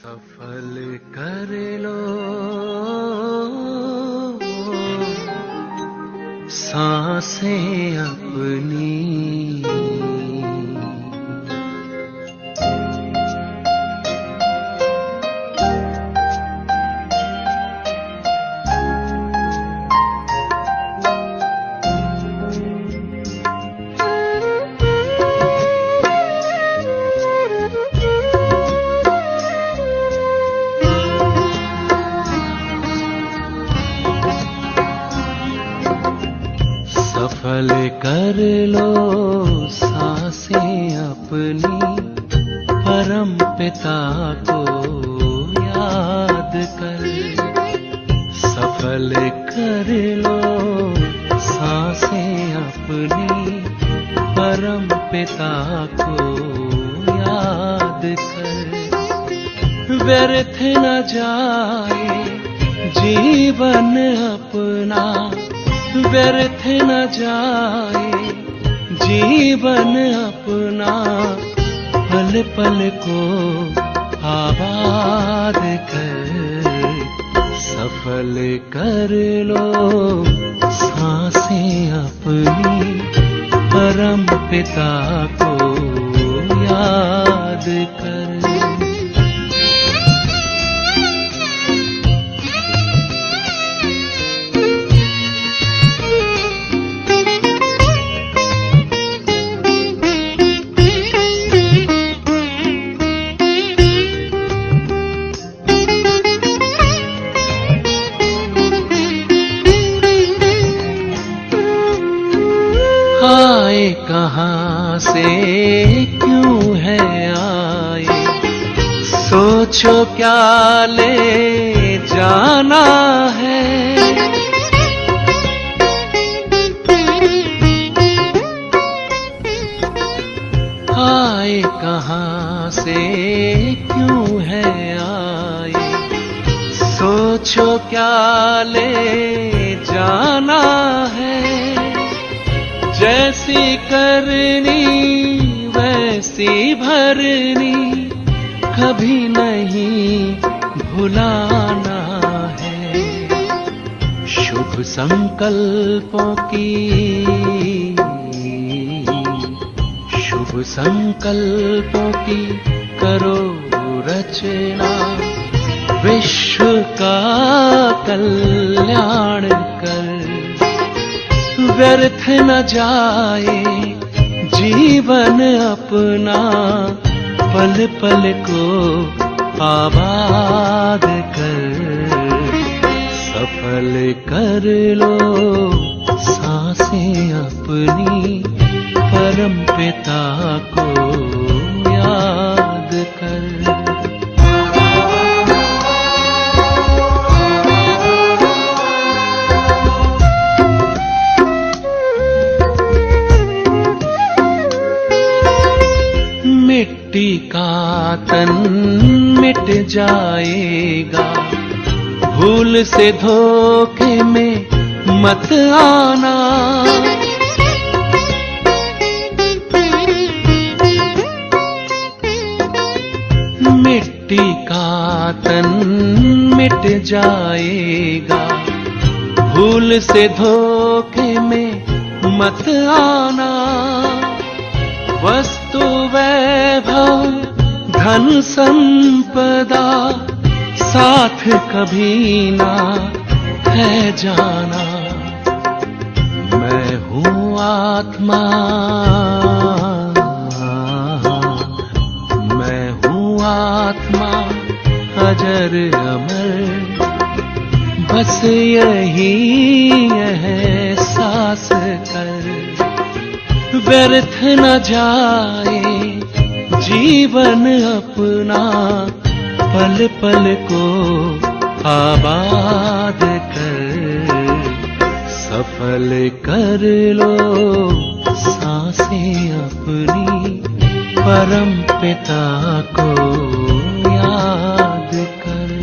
सफल कर लो सांसें अपनी, सफल कर लो सांसें अपनी, परम पिता को याद कर। सफल कर लो सांसें अपनी, परम पिता को याद कर। व्यर्थ न जाए जीवन अपना, व्यर्थ न जाए जीवन अपना, पल पल को आबाद कर। सफल कर लो सांसें अपनी, परम पिता को याद कर। आए कहाँ से क्यों है आए, सोचो क्या ले जाना है। आए कहाँ से क्यों है आए, सोचो क्या ले जाना है। जैसी करनी वैसी भरनी, कभी नहीं भुलाना है। शुभ संकल्पों की, शुभ संकल्पों की करो रचना। विश्व का कल्याण कर। व्यर्थ न जाए जीवन अपना, पल पल को आबाद कर। सफल कर लो सांसें अपनी, परम पिता को याद कर। मिट्टी का तन मिट जाएगा, भूल से धोखे में मत आना। मिट्टी का तन मिट जाएगा, भूल से धोखे में मत आना। वस्तु वैभव धन संपदा, साथ कभी ना है जाना। मैं हूँ आत्मा, मैं हूँ आत्मा अजर अमर। बस यही एहसास कर। व्यर्थ न जाए जीवन अपना, पल पल को आबाद कर। सफल कर लो सांसें अपनी, परम पिता को याद कर।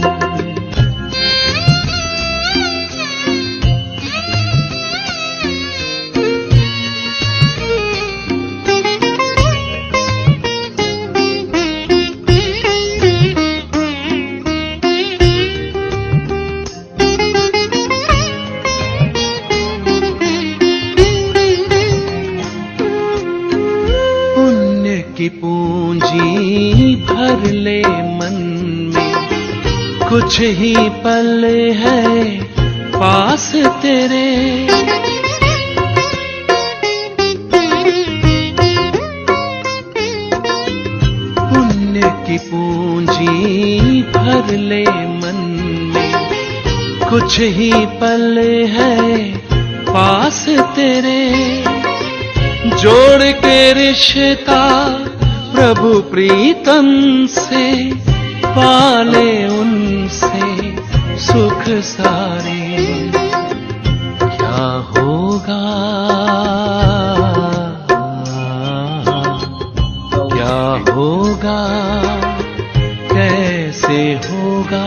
की पूंजी भर ले मन में, कुछ ही पल है पास तेरे। पुण्य की पूंजी भर ले मन में, कुछ ही पल है पास तेरे। जोड़ के रिश्ता प्रभु प्रीतम से, पाले उनसे सुख सारे। क्या होगा, क्या होगा, कैसे होगा,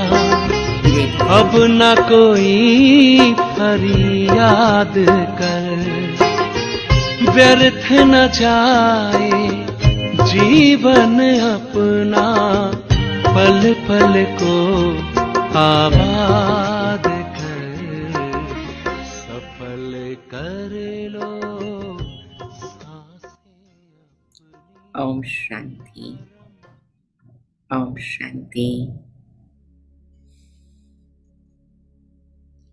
अब न कोई फरियाद कर। व्यर्थ न जाए जीवन अपना, पल पल को आबाद कर। सफल कर लो सांसें अपनी। ओम शांति, ओम शांति।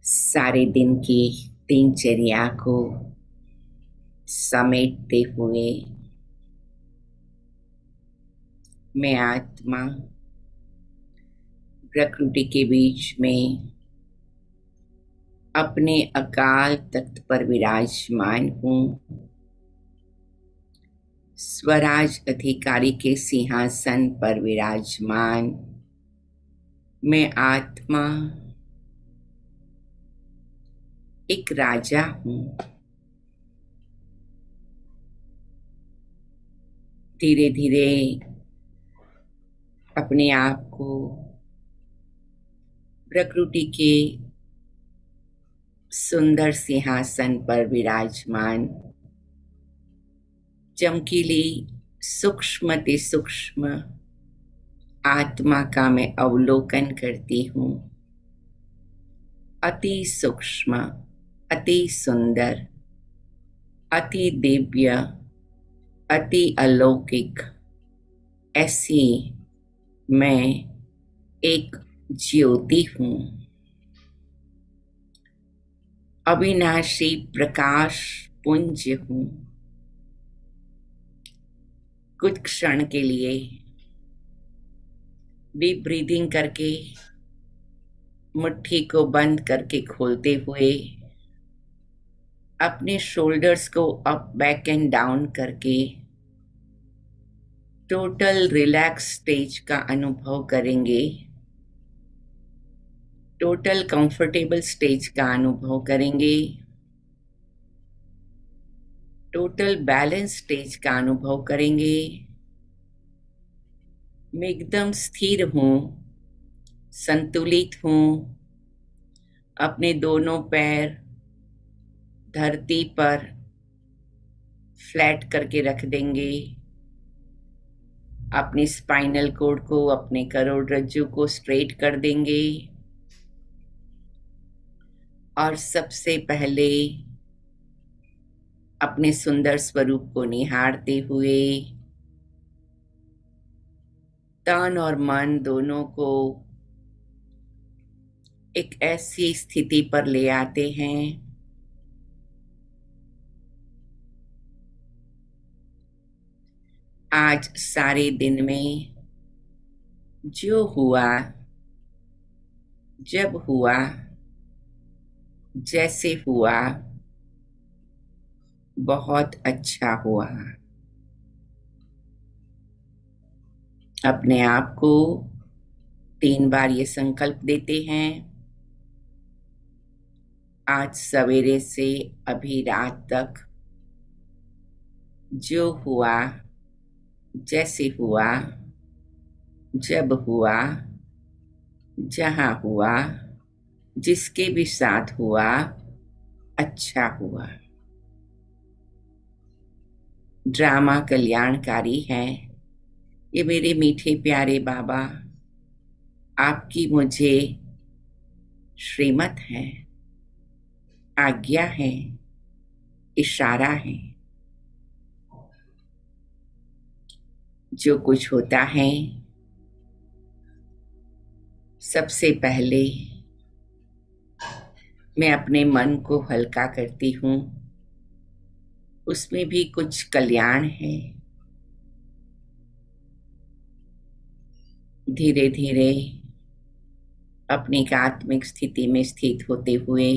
सारे दिन की दिनचर्या को समेटते हुए मैं आत्मा प्रकृति के बीच में अपने अकाल तख्त पर विराजमान हूँ। स्वराज अधिकारी के सिंहासन पर विराजमान मैं आत्मा एक राजा हूँ। धीरे धीरे अपने आप को प्रकृति के सुंदर सिंहासन पर विराजमान चमकीली सूक्ष्म सूक्ष्म आत्मा का मैं अवलोकन करती हूँ। अति सूक्ष्म, अति सुंदर, अति दिव्य, अति अलौकिक ऐसी मैं एक ज्योति हूँ। अविनाशी प्रकाश पुंज हूँ। कुछ क्षण के लिए डीप ब्रीदिंग करके मुट्ठी को बंद करके खोलते हुए अपने शोल्डर्स को अप बैक एंड डाउन करके टोटल रिलैक्स स्टेज का अनुभव करेंगे। टोटल कंफर्टेबल स्टेज का अनुभव करेंगे। टोटल बैलेंस स्टेज का अनुभव करेंगे। मैं एकदम स्थिर हूँ, संतुलित हूँ। अपने दोनों पैर धरती पर फ्लैट करके रख देंगे। अपनी स्पाइनल कोड को, अपने करोड़रज्जु को स्ट्रेट कर देंगे। और सबसे पहले अपने सुंदर स्वरूप को निहारते हुए तन और मन दोनों को एक ऐसी स्थिति पर ले आते हैं आज सारे दिन में जो हुआ, जब हुआ, जैसे हुआ, बहुत अच्छा हुआ। अपने आप को 3 बार ये संकल्प देते हैं, आज सवेरे से अभी रात तक जो हुआ, जैसे हुआ, जब हुआ, जहाँ हुआ, जिसके भी साथ हुआ, अच्छा हुआ। ड्रामा कल्याणकारी है। ये मेरे मीठे प्यारे बाबा, आपकी मुझे श्रीमत है, आज्ञा है, इशारा है। जो कुछ होता है सबसे पहले मैं अपने मन को हल्का करती हूँ। उसमें भी कुछ कल्याण है। धीरे धीरे अपनी एकात्मिक स्थिति में स्थित होते हुए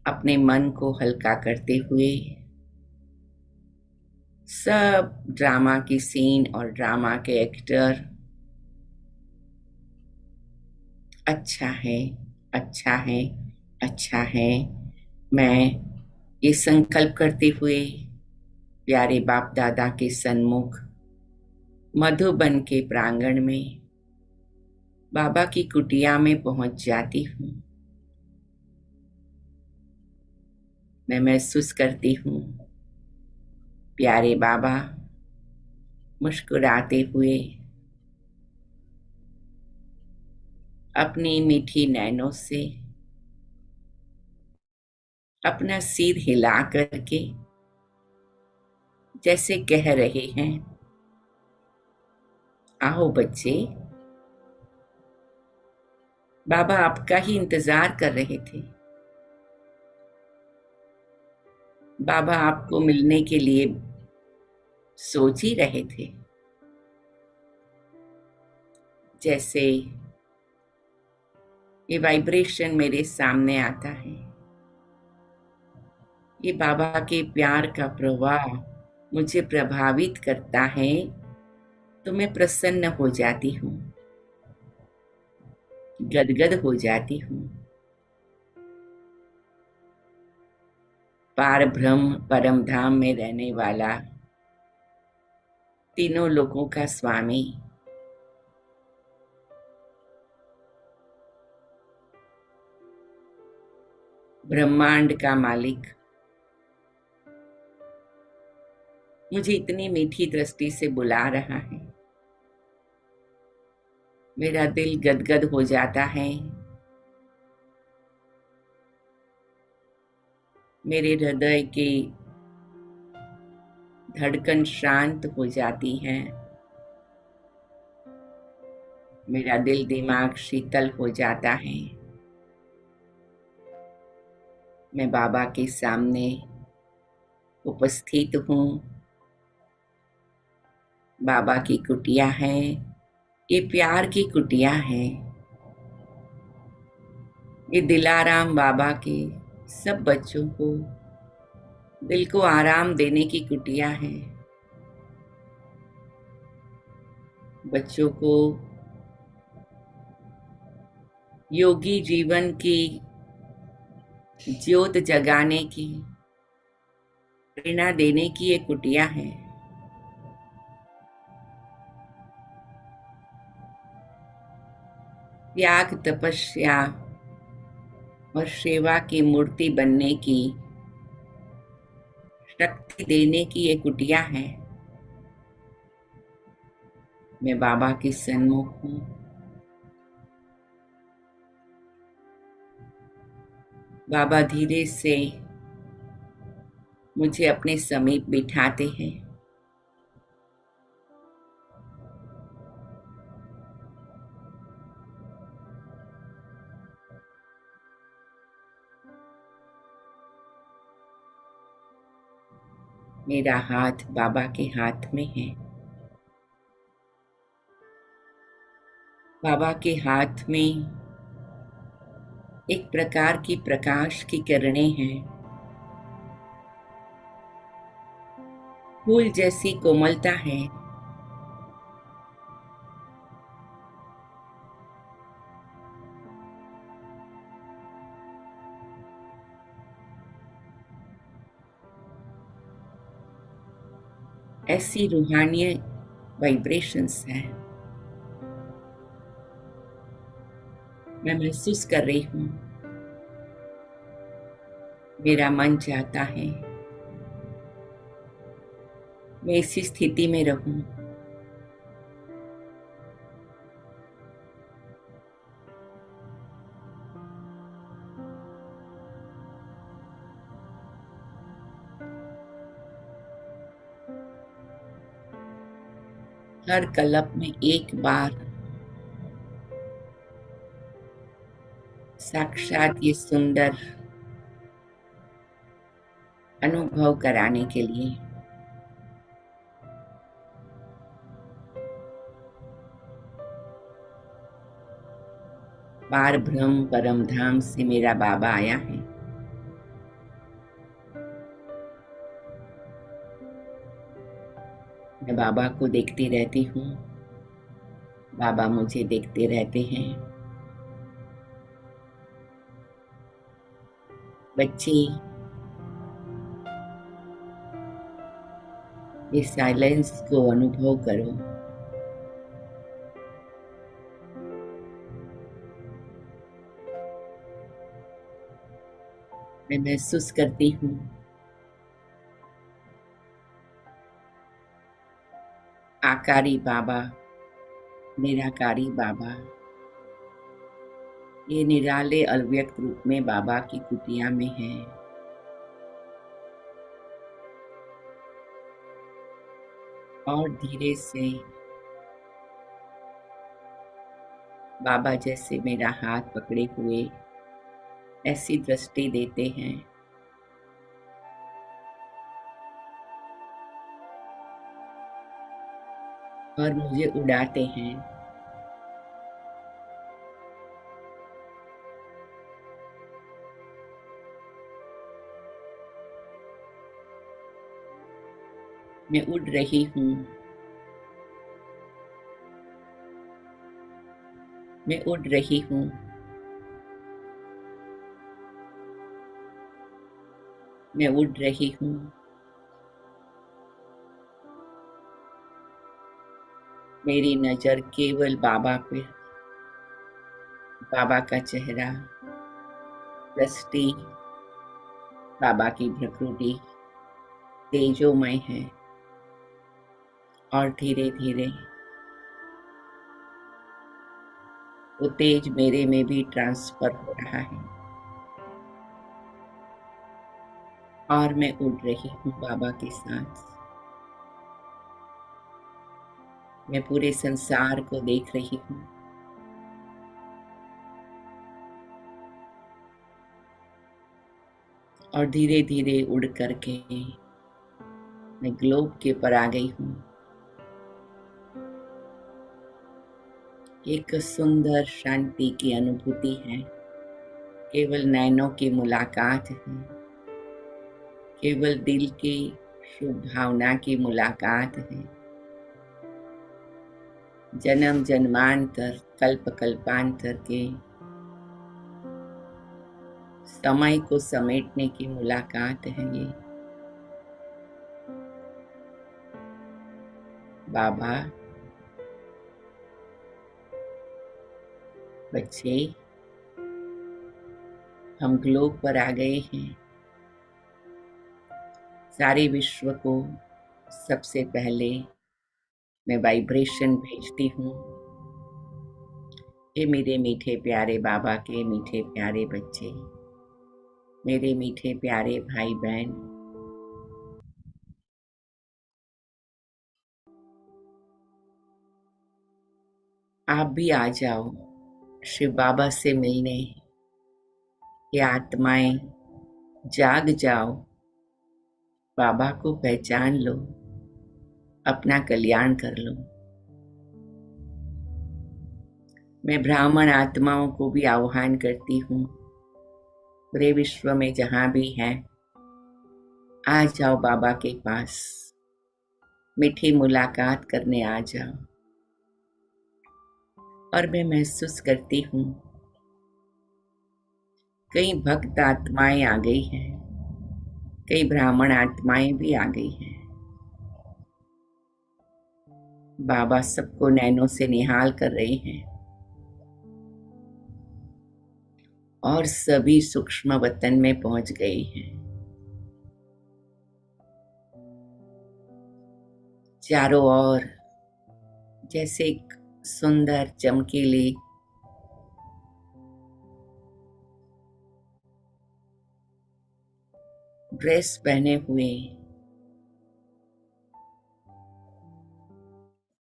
अपने मन को हल्का करते हुए सब ड्रामा की सीन और ड्रामा के एक्टर अच्छा है, अच्छा है, अच्छा है। मैं ये संकल्प करते हुए प्यारे बाप दादा के सन्मुख मधुबन के प्रांगण में बाबा की कुटिया में पहुंच जाती हूँ। मैं महसूस करती हूँ प्यारे बाबा मुस्कुराते हुए अपनी मीठी नैनों से अपना सिर हिला करके जैसे कह रहे हैं, आओ बच्चे, बाबा आपका ही इंतजार कर रहे थे। बाबा आपको मिलने के लिए सोच ही रहे थे। जैसे ये वाइब्रेशन मेरे सामने आता है, ये बाबा के प्यार का प्रवाह मुझे प्रभावित करता है, तो मैं प्रसन्न हो जाती हूँ, गदगद हो जाती हूँ। पार ब्रह्म परम धाम में रहने वाला तीनों लोगों का स्वामी ब्रह्मांड का मालिक मुझे इतनी मीठी दृष्टि से बुला रहा है। मेरा दिल गदगद हो जाता है। मेरे हृदय की धड़कन शांत हो जाती है। मेरा दिल दिमाग शीतल हो जाता है। मैं बाबा के सामने उपस्थित हूँ। बाबा की कुटिया है, ये प्यार की कुटिया है। ये दिलाराम बाबा के सब बच्चों को दिल को आराम देने की कुटिया है। बच्चों को योगी जीवन की ज्योत जगाने की प्रेरणा देने की एक कुटिया है। त्याग, तपस्या और सेवा की मूर्ति बनने की शक्ति देने की एक कुटिया है। मैं बाबा के सन्मुख हूँ। बाबा धीरे से मुझे अपने समीप बिठाते हैं। मेरा हाथ बाबा के हाथ में है। बाबा के हाथ में एक प्रकार की प्रकाश की किरणें हैं। फूल जैसी कोमलता है। ऐसी रूहानी वाइब्रेशंस हैं। मैं महसूस कर रही हूँ। मेरा मन चाहता है मैं इसी स्थिति में रहूं। हर कल्प में एक बार साक्षात ये सुंदर अनुभव कराने के लिए पार ब्रह्म परम धाम से मेरा बाबा आया है। मैं बाबा को देखती रहती हूँ, बाबा मुझे देखते रहते हैं। बच्चे, इस साइलेंस को अनुभव करो। मैं महसूस करती हूँ आकारी बाबा, निराकारी बाबा, ये निराले अव्यक्त रूप में बाबा की कुटिया में है। और धीरे से बाबा जैसे मेरा हाथ पकड़े हुए ऐसी दृष्टि देते हैं और मुझे उड़ाते हैं। मैं उड़ रही हूँ, मैं उड़ रही हूँ। मैं उड़ रही हूँ। मेरी नजर केवल बाबा पे, बाबा का चेहरा, दृष्टि, बाबा की प्रकृति तेजोमय है। और धीरे धीरे वो तेज मेरे में भी ट्रांसफर हो रहा है और मैं उड़ रही हूँ बाबा के साथ। मैं पूरे संसार को देख रही हूँ। और धीरे धीरे उड़ करके मैं ग्लोब के पर आ गई हूँ। एक सुंदर शांति की अनुभूति है। केवल नैनों की मुलाकात है, केवल दिल की शुभ भावना की मुलाकात है। जन्म जन्मांतर कल्प कल्पांतर के समय को समेटने की मुलाकात है ये। बाबा, बच्चे, हम ग्लोब पर आ गए हैं। सारे विश्व को सबसे पहले मैं वाइब्रेशन भेजती हूँ। ये मेरे मीठे प्यारे बाबा के मीठे प्यारे बच्चे, मेरे मीठे प्यारे भाई बहन, आप भी आ जाओ शिव बाबा से मिलने। ये आत्माएं जाग जाओ, बाबा को पहचान लो, अपना कल्याण कर लो। मैं ब्राह्मण आत्माओं को भी आह्वान करती हूँ, पूरे विश्व में जहाँ भी हैं, आ जाओ बाबा के पास, मीठी मुलाकात करने आ जाओ। और मैं महसूस करती हूँ कई भक्त आत्माएं आ गई हैं, कई ब्राह्मण आत्माएं भी आ गई हैं। बाबा सबको नैनों से निहाल कर रहे हैं और सभी सूक्ष्म वतन में पहुंच गए हैं। चारों ओर जैसे एक सुंदर चमकीली ड्रेस पहने हुए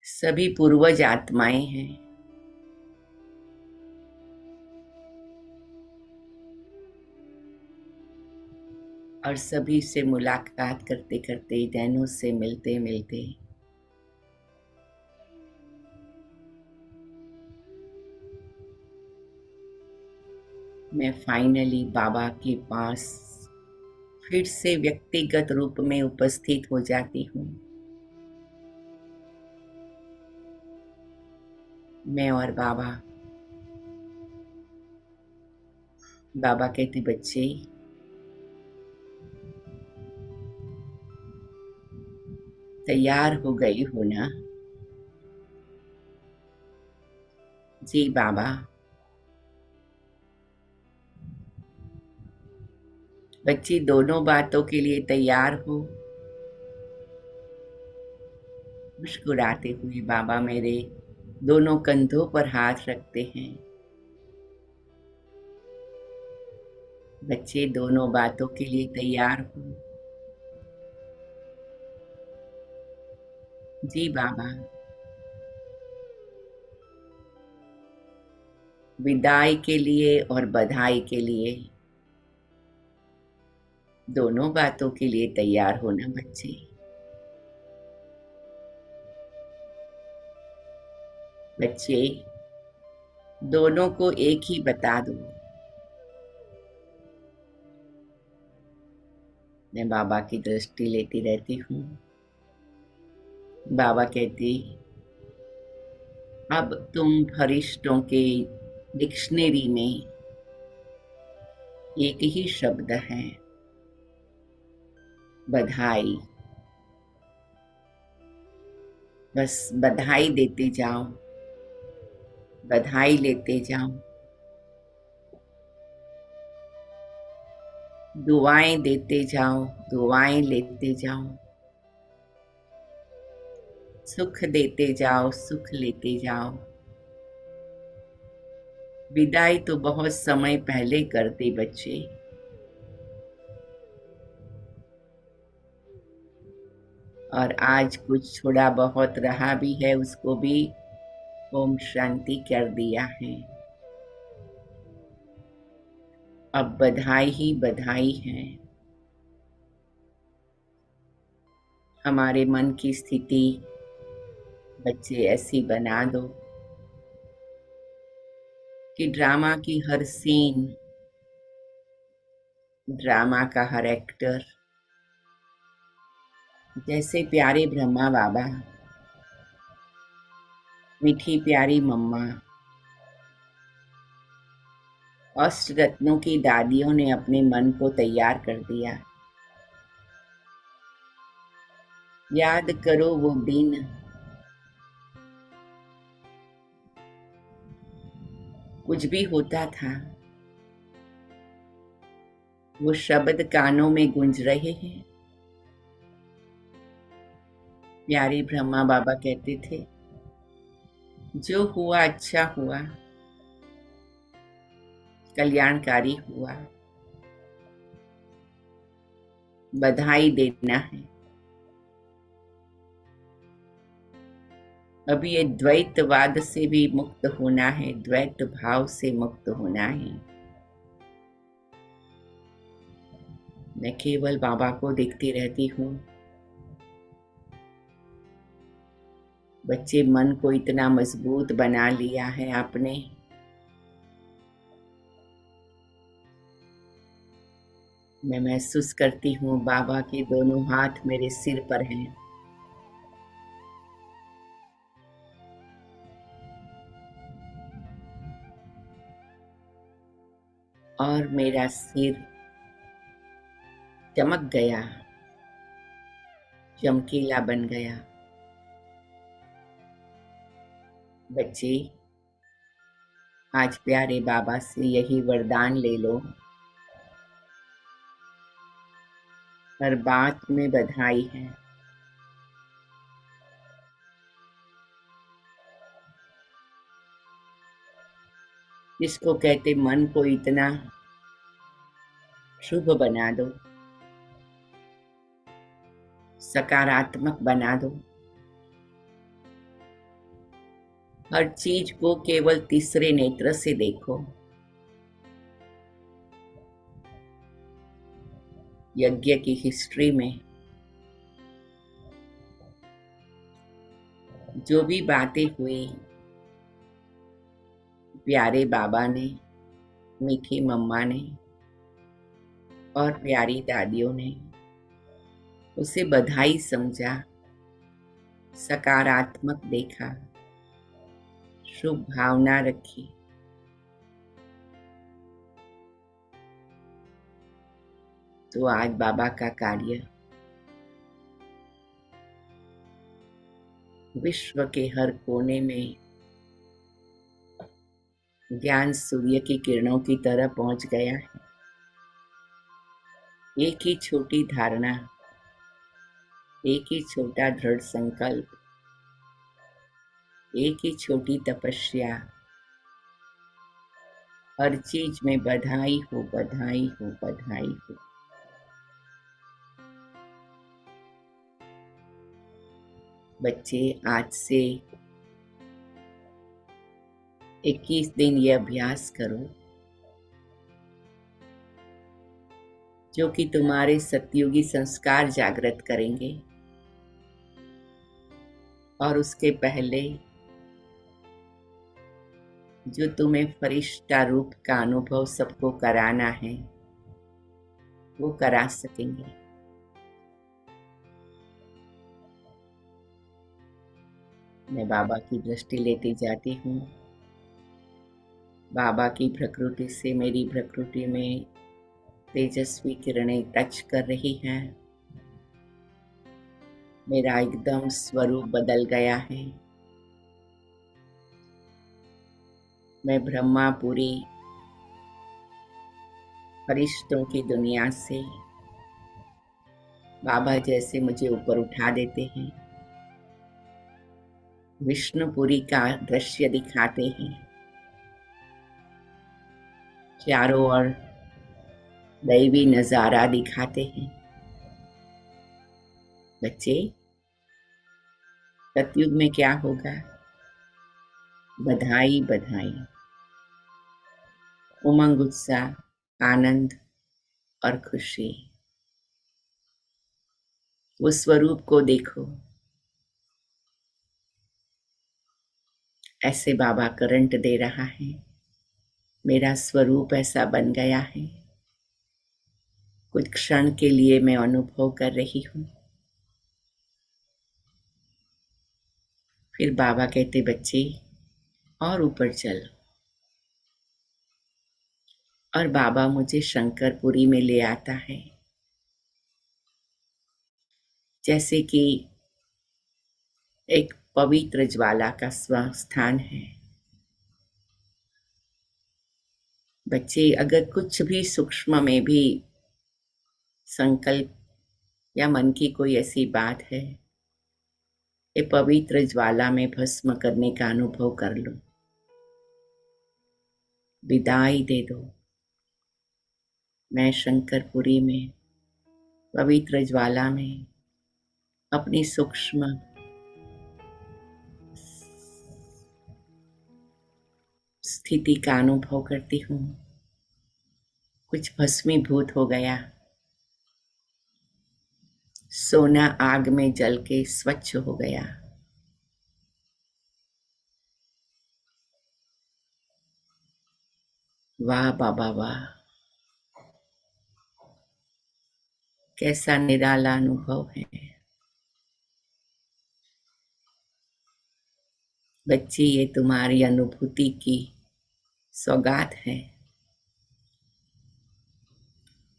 सभी पूर्वज आत्माएं हैं। और सभी से मुलाकात करते करते, नैनों से मिलते मिलते मैं फाइनली बाबा के पास फिर से व्यक्तिगत रूप में उपस्थित हो जाती हूँ। मैं और बाबा। बाबा कहते, बच्चे तैयार हो गई हो ना? जी बाबा। बच्ची दोनों बातों के लिए तैयार हो? मुस्कुराते हुए बाबा मेरे दोनों कंधों पर हाथ रखते हैं। बच्चे दोनों बातों के लिए तैयार हो? जी बाबा। विदाई के लिए और बधाई के लिए, दोनों बातों के लिए तैयार होना बच्चे। बच्चे दोनों को एक ही बता दो। मैं बाबा की दृष्टि लेती रहती हूँ। बाबा कहती, अब तुम फरिश्तों के डिक्शनरी में एक ही शब्द है, बधाई। बस बधाई देते जाओ, बधाई लेते जाओ, दुआएं देते जाओ, दुआएं लेते जाओ, सुख देते जाओ, सुख लेते जाओ। विदाई तो बहुत समय पहले कर दी बच्चे। और आज कुछ थोड़ा बहुत रहा भी है, उसको भी ओम शांति कर दिया है। अब बधाई ही बधाई है। हमारे मन की स्थिति बच्चे ऐसी बना दो कि ड्रामा की हर सीन, ड्रामा का हर एक्टर जैसे प्यारे ब्रह्मा बाबा, मीठी प्यारी मम्मा, अष्ट रत्नों की दादियों ने अपने मन को तैयार कर दिया। याद करो वो दिन, कुछ भी होता था, वो शब्द कानों में गूंज रहे हैं। प्यारे ब्रह्मा बाबा कहते थे, जो हुआ अच्छा हुआ, कल्याणकारी हुआ, बधाई देना है। अभी ये द्वैतवाद से भी मुक्त होना है, द्वैत भाव से मुक्त होना है। मैं केवल बाबा को देखती रहती हूँ। बच्चे मन को इतना मजबूत बना लिया है आपने। मैं महसूस करती हूँ बाबा के दोनों हाथ मेरे सिर पर हैं। और मेरा सिर चमक गया, चमकीला बन गया। बच्चे आज प्यारे बाबा से यही वरदान ले लो, हर बात में बधाई है। इसको कहते मन को इतना शुभ बना दो, सकारात्मक बना दो। हर चीज को केवल तीसरे नेत्र से देखो। यज्ञ की हिस्ट्री में जो भी बातें हुई, प्यारे बाबा ने, मीठी मम्मा ने और प्यारी दादियों ने उसे बधाई समझा, सकारात्मक देखा, शुभ भावना रखी। तो आज बाबा का कार्य विश्व के हर कोने में ज्ञान सूर्य की किरणों की तरह पहुंच गया है। एक ही छोटी धारणा, एक ही छोटा दृढ़ संकल्प, एक ही छोटी तपस्या, हर चीज में बधाई हो, बधाई हो, बधाई हो। बच्चे, आज से 21 दिन ये अभ्यास करो जो कि तुम्हारे सतयुगी संस्कार जागृत करेंगे। और उसके पहले जो तुम्हें फरिश्ता रूप का अनुभव सबको कराना है वो करा सकेंगे। मैं बाबा की दृष्टि लेती जाती हूँ। बाबा की प्रकृति से मेरी प्रकृति में तेजस्वी किरणें टच कर रही हैं। मेरा एकदम स्वरूप बदल गया है। मैं ब्रह्मापुरी फरिश्तों की दुनिया से बाबा जैसे मुझे ऊपर उठा देते हैं, विष्णुपुरी का दृश्य दिखाते हैं। चारों ओर दैवी नजारा दिखाते हैं। बच्चे, सतयुग में क्या होगा? बधाई बधाई, उमंग, उत्साह, आनंद और खुशी। वो स्वरूप को देखो। ऐसे बाबा करंट दे रहा है। मेरा स्वरूप ऐसा बन गया है। कुछ क्षण के लिए मैं अनुभव कर रही हूँ। फिर बाबा कहते, बच्चे और ऊपर चल। और बाबा मुझे शंकरपुरी में ले आता है, जैसे कि एक पवित्र ज्वाला का स्थान है। बच्चे, अगर कुछ भी सूक्ष्म में भी संकल्प या मन की कोई ऐसी बात है, ये पवित्र ज्वाला में भस्म करने का अनुभव कर लो। विदाई दे दो। मैं शंकरपुरी में पवित्र ज्वाला में अपनी सूक्ष्म स्थिति का अनुभव करती हूँ। कुछ भस्मीभूत हो गया। सोना आग में जल के स्वच्छ हो गया। वाह बाबा वाह, कैसा निराला अनुभव है। बच्ची, ये तुम्हारी अनुभूति की सौगात है।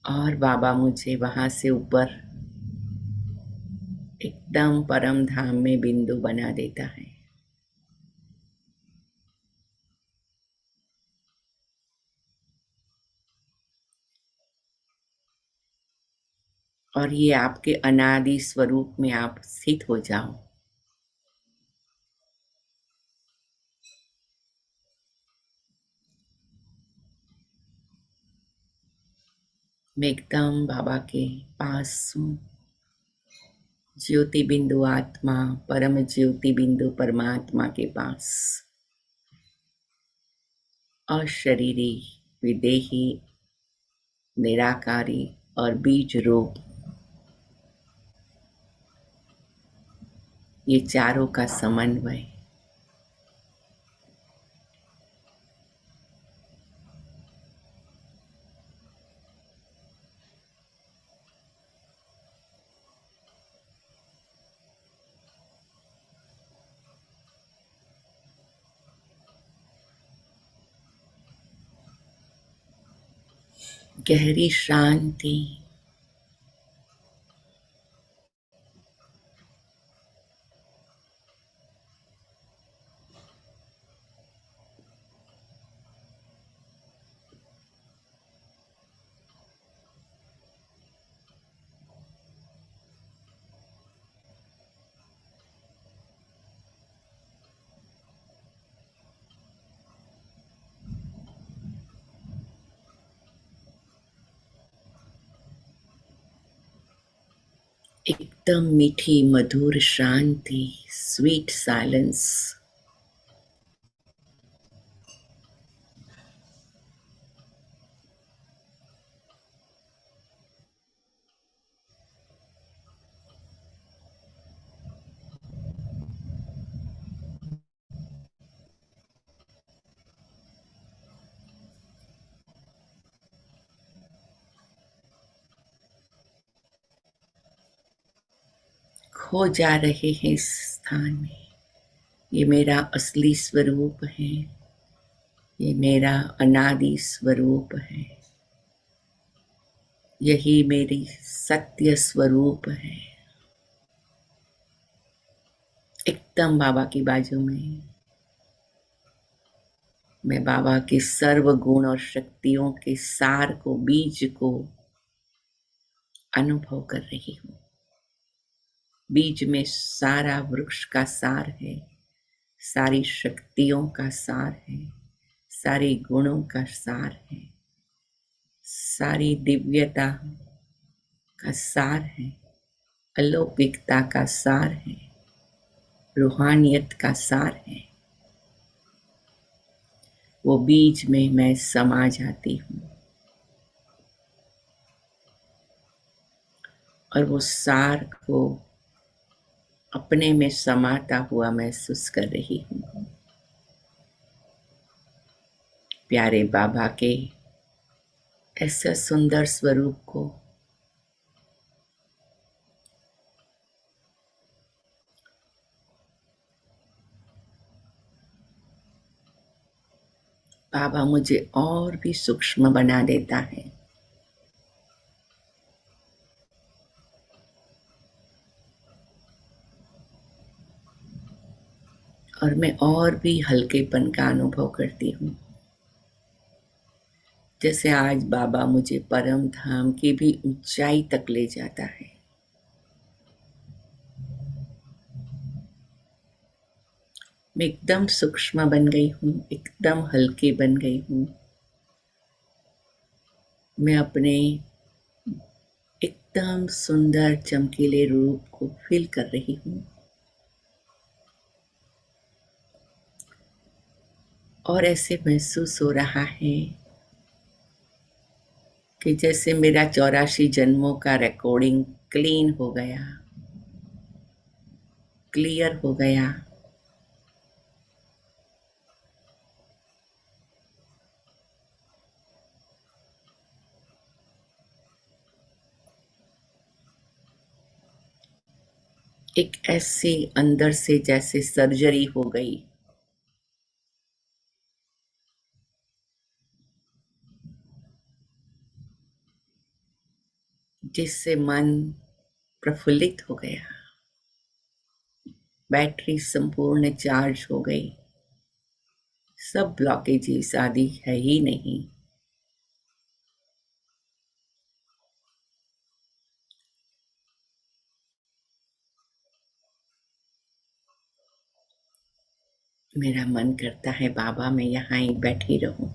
और बाबा मुझे वहां से ऊपर एकदम परम धाम में बिंदु बना देता है। और ये आपके अनादि स्वरूप में आप स्थित हो जाओ। मैं एकदम बाबा के पास हूँ। ज्योति बिंदु आत्मा, परम ज्योति बिंदु परमात्मा के पास। अशरीरी, विदेही, निराकारी और बीज रूप, ये चारों का समन्वय। गहरी शांति, एकदम मीठी मधुर शांति, स्वीट साइलेंस। खो जा रहे हैं इस स्थान में। ये मेरा असली स्वरूप है, ये मेरा अनादि स्वरूप है, यही मेरी सत्य स्वरूप है। एकदम बाबा की बाजू में मैं बाबा के सर्व गुण और शक्तियों के सार को, बीज को अनुभव कर रही हूँ। बीज में सारा वृक्ष का सार है, सारी शक्तियों का सार है, सारे गुणों का सार है, सारी दिव्यता का सार है, अलौकिकता का सार है, रूहानियत का सार है। वो बीज में मैं समा जाती हूँ और वो सार को अपने में समाता हुआ महसूस कर रही हूँ। प्यारे बाबा के ऐसे सुंदर स्वरूप को बाबा मुझे और भी सूक्ष्म बना देता है। और मैं और भी हल्केपन का अनुभव करती हूँ। जैसे आज बाबा मुझे परम धाम की भी ऊंचाई तक ले जाता है। मैं एकदम सूक्ष्म बन गई हूँ, एकदम हल्की बन गई हूँ। मैं अपने एकदम सुंदर चमकीले रूप को फील कर रही हूँ और ऐसे महसूस हो रहा है कि जैसे मेरा 84 जन्मों का रिकॉर्डिंग क्लीन हो गया, क्लियर हो गया। एक ऐसी अंदर से जैसे सर्जरी हो गई, जिससे मन प्रफुल्लित हो गया, बैटरी संपूर्ण चार्ज हो गई, सब ब्लॉकेजेस आदि है ही नहीं। मेरा मन करता है बाबा मैं यहाँ ही बैठी रहूं।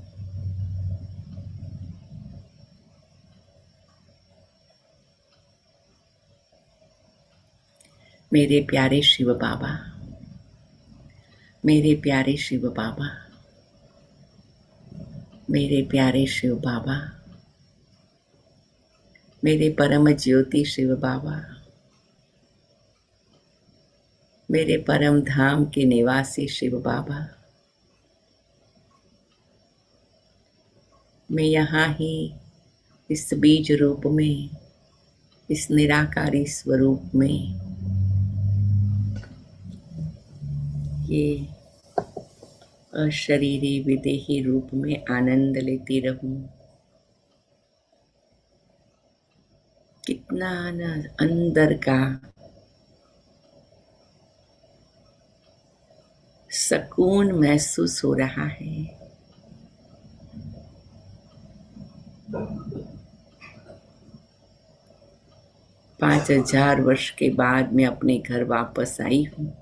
मेरे प्यारे शिव बाबा, मेरे प्यारे शिव बाबा, मेरे प्यारे शिव बाबा, मेरे परम ज्योति शिव बाबा, मेरे परम धाम के निवासी शिव बाबा, मैं यहाँ ही इस बीज रूप में, इस निराकारी स्वरूप में ये अशरीरी विदेही रूप में आनंद लेती रहूं। कितना ना अंदर का सुकून महसूस हो रहा है। पांच 5000 वर्ष के बाद मैं अपने घर वापस आई हूँ।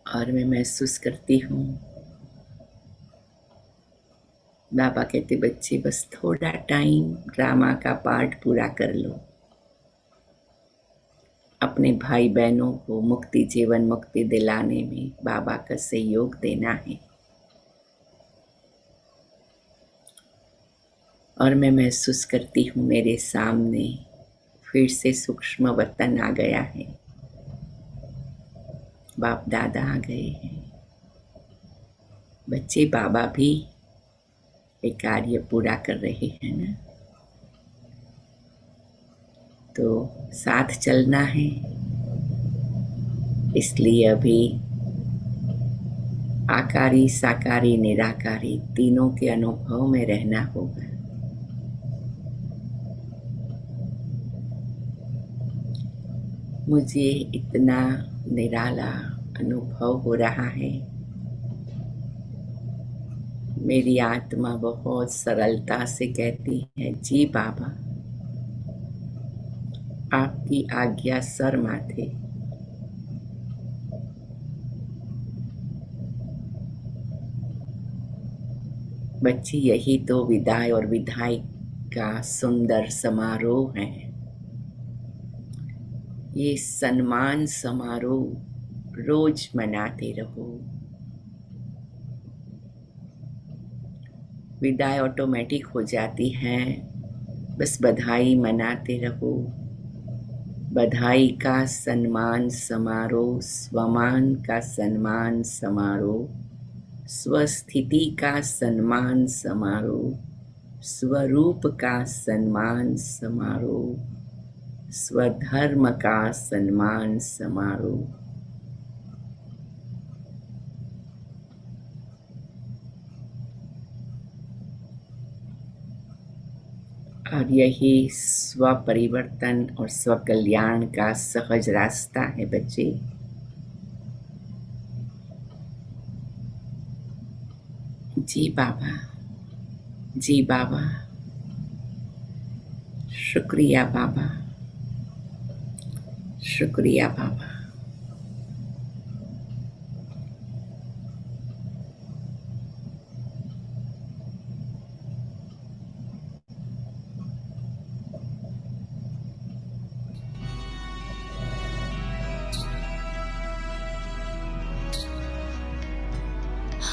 और मैं महसूस करती हूँ, बाबा कहते बच्चे बस थोड़ा टाइम ड्रामा का पार्ट पूरा कर लो, अपने भाई बहनों को मुक्ति जीवन मुक्ति दिलाने में बाबा का सहयोग देना है। और मैं महसूस करती हूँ मेरे सामने फिर से सूक्ष्म वतन आ गया है, बाप दादा आ गए हैं। बच्चे बाबा भी एक कार्य पूरा कर रहे हैं ना, तो साथ चलना है। इसलिए अभी आकारी साकारी निराकारी तीनों के अनुभव में रहना होगा। मुझे इतना निराला अनुभव हो रहा है। मेरी आत्मा बहुत सरलता से कहती है, जी बाबा, आपकी आज्ञा सर माथे। बच्ची, यही तो विदाई और विदाई का सुंदर समारोह है। ये सम्मान समारोह रोज मनाते रहो। विदाई ऑटोमेटिक हो जाती है, बस बधाई मनाते रहो। बधाई का सम्मान समारोह, स्वमान का सम्मान समारोह, स्वस्थिति का सम्मान समारोह, स्वरूप का सम्मान समारोह, स्वधर्म का सम्मान समारोह। और यही स्व परिवर्तन और स्व कल्याण का सहज रास्ता है बच्चे। जी बाबा, जी बाबा, शुक्रिया बाबा, शुक्रिया बाबा।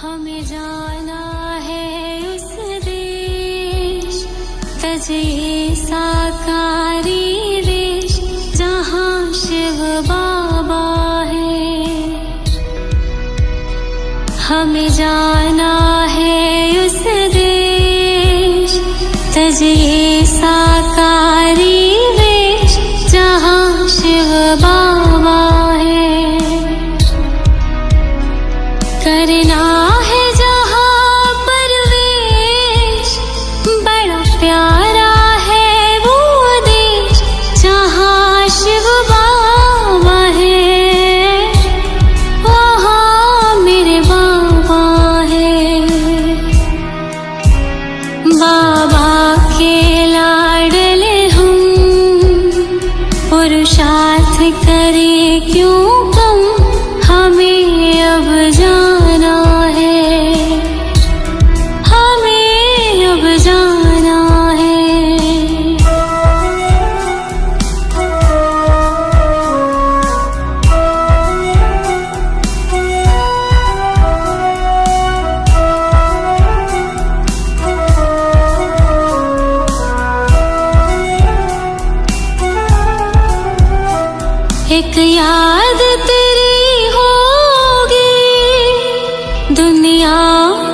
हमें जाना है उस देश, तजे साकारी देश, जहाँ शिव बाबा है। हमें जाना है उस देश, तजे साकारी देश, जहाँ शिव बाबा है। करना है जहाँ परवेश, बड़ा प्यारा है वो देश, जहाँ शिव बाबा है। वहाँ मेरे बाबा है। बाबा के एक याद तेरी होगी, दुनिया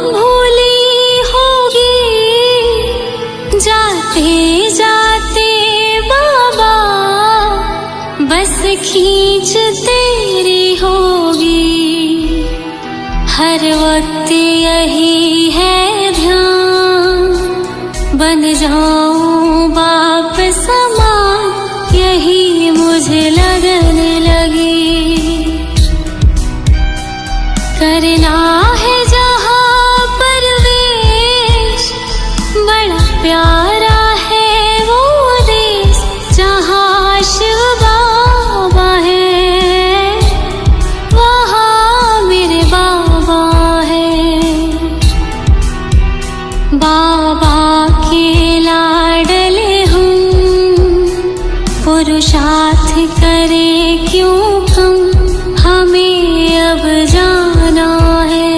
भूली होगी, जाते जाते बाबा बस खींच तेरी होगी। हर वक्त यही है ध्यान, बन जाऊं बाप समान, यही मुझे लगने लगी। करना है जहाँ परवेश, बड़ा प्यारा है वो देश, जहाँ शिव बाबा है, वहाँ मेरे बाबा है। बाबा के लाडले हूँ, पुरुषार्थ करे क्यों हम, हमें अब जाना है,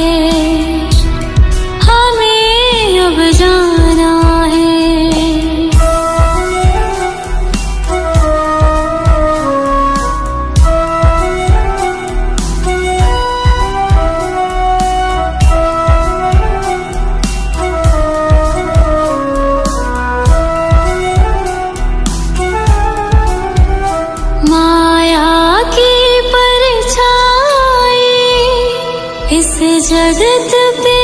हमें अब जाना है। माया की परछाई इस जगत पे